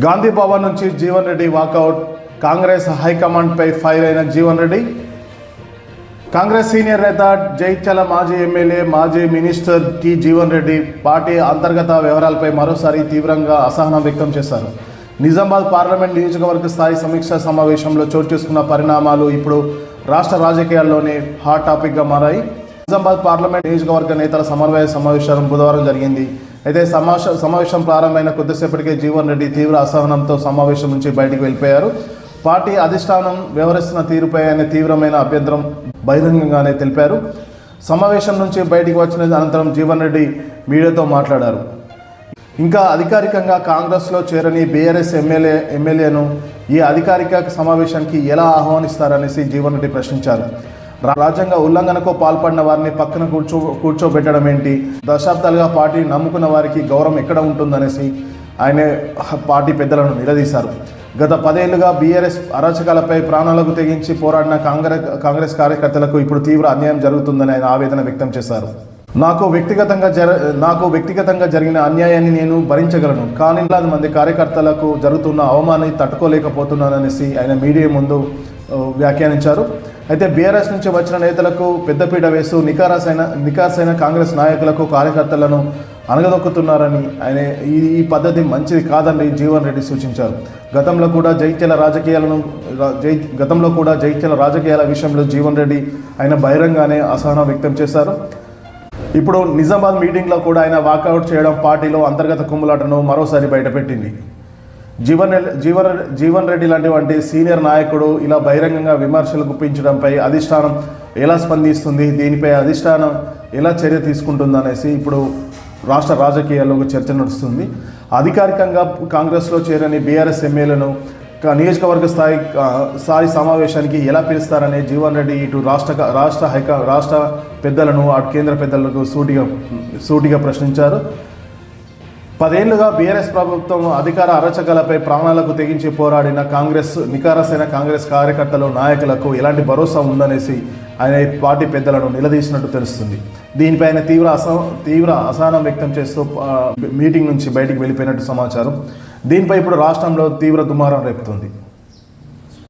గాంధీ భవన్ నుంచి Jeevan Reddy walkout. Congress హైకమాండ్పై fire అయిన Jeevan Reddy. Congress senior నేత జైత్యాల మాజీ ఎమ్మెల్యే మాజీ minister T Jeevan Reddy party అంతర్గత వ్యవహారాలపై మరోసారి తీవ్రంగా అసహనం వ్యక్తం చేశారు. నిజామాబాద్ పార్లమెంట్ నియోజకవర్గ స్థాయి సమీక్షా సమావేశంలో చోటు చేసుకున్న పరిణామాలు ఇప్పుడు రాష్ట్ర రాజకీయాల్లోనే హాట్ టాపిక్గా మారాయి. నిజామాబాద్ పార్లమెంట్ నియోజకవర్గ నేతల సమన్వయ సమావేశం బుధవారం జరిగింది. అయితే సమావేశం ప్రారంభమైన కొద్దిసేపటికే జీవన్ రెడ్డి తీవ్ర అసహనంతో సమావేశం నుంచి బయటకు వెళ్ళిపోయారు. పార్టీ అధిష్టానం వ్యవహరిస్తున్న తీరుపై ఆయన తీవ్రమైన అభ్యంతరం బహిరంగంగానే తెలిపారు. సమావేశం నుంచి బయటికి వచ్చిన అనంతరం జీవన్ రెడ్డి మీడియాతో మాట్లాడారు. ఇంకా అధికారికంగా కాంగ్రెస్లో చేరని బీఆర్ఎస్ ఎమ్మెల్యేను ఈ అధికారిక సమావేశానికి ఎలా ఆహ్వానిస్తారనేసి జీవన్ రెడ్డి ప్రశ్నించారు. రాజ్యాంగ ఉల్లంఘనకు పాల్పడిన వారిని పక్కన కూర్చోబెట్టడం ఏంటి? దశాబ్దాలుగా పార్టీ నమ్ముకున్న వారికి గౌరవం ఎక్కడ ఉంటుందనేసి ఆయన పార్టీ పెద్దలను నిలదీశారు. గత 10 ఏళ్లుగా బీఆర్ఎస్ అరాచకాలపై ప్రాణాలకు తెగించి పోరాడిన కాంగ్రెస్ కార్యకర్తలకు ఇప్పుడు తీవ్ర అన్యాయం జరుగుతుందని ఆయన ఆవేదన వ్యక్తం చేశారు. నాకు వ్యక్తిగతంగా జరిగిన అన్యాయాన్ని నేను భరించగలను, కానీ వేలాది మంది కార్యకర్తలకు జరుగుతున్న అవమానాన్ని తట్టుకోలేకపోతున్నాననేసి ఆయన మీడియా ముందు వ్యాఖ్యానించారు. అయితే బీఆర్ఎస్ నుంచి వచ్చిన నేతలకు పెద్దపీట వేస్తూ నికార్సైన కాంగ్రెస్ నాయకులకు కార్యకర్తలను అణగదొక్కుతున్నారని ఆయన ఈ పద్ధతి మంచిది కాదని జీవన్ రెడ్డి సూచించారు. గతంలో కూడా జైత్యాల రాజకీయాల విషయంలో జీవన్ రెడ్డి ఆయన బహిరంగానే అసహనం వ్యక్తం చేశారు. ఇప్పుడు నిజామాబాద్ మీటింగ్లో కూడా ఆయన వాకౌట్ చేయడం పార్టీలో అంతర్గత కుమ్ములాటను మరోసారి బయటపెట్టింది. జీవన్ రెడ్డి లాంటి సీనియర్ నాయకుడు ఇలా బహిరంగంగా విమర్శలు గుప్పించడంపై అధిష్టానం ఎలా స్పందిస్తుంది, దీనిపై అధిష్టానం ఎలా చర్య తీసుకుంటుందనేసి ఇప్పుడు రాష్ట్ర రాజకీయాల్లో ఒక చర్చ నడుస్తుంది. అధికారికంగా కాంగ్రెస్లో చేరని బీఆర్ఎస్ ఎమ్మెల్యేలను నియోజకవర్గ స్థాయి సమావేశానికి ఎలా పిలుస్తారనే జీవన్ రెడ్డి ఇటు రాష్ట్ర పెద్దలను అటు కేంద్ర పెద్దలకు సూటిగా ప్రశ్నించారు. 10 ఏళ్లుగా బీఆర్ఎస్ ప్రభుత్వం అధికార అరాచకాలపై ప్రాణాలకు తెగించి పోరాడిన నికారసైన కాంగ్రెస్ కార్యకర్తలు నాయకులకు ఎలాంటి భరోసా ఉందనేసి ఆయన పార్టీ పెద్దలను నిలదీసినట్టు తెలుస్తుంది. దీనిపై ఆయన తీవ్ర అసహనం వ్యక్తం చేస్తూ మీటింగ్ నుంచి బయటికి వెళ్ళిపోయినట్టు సమాచారం. దీనిపై ఇప్పుడు రాష్ట్రంలో తీవ్ర దుమారం రేపుతుంది.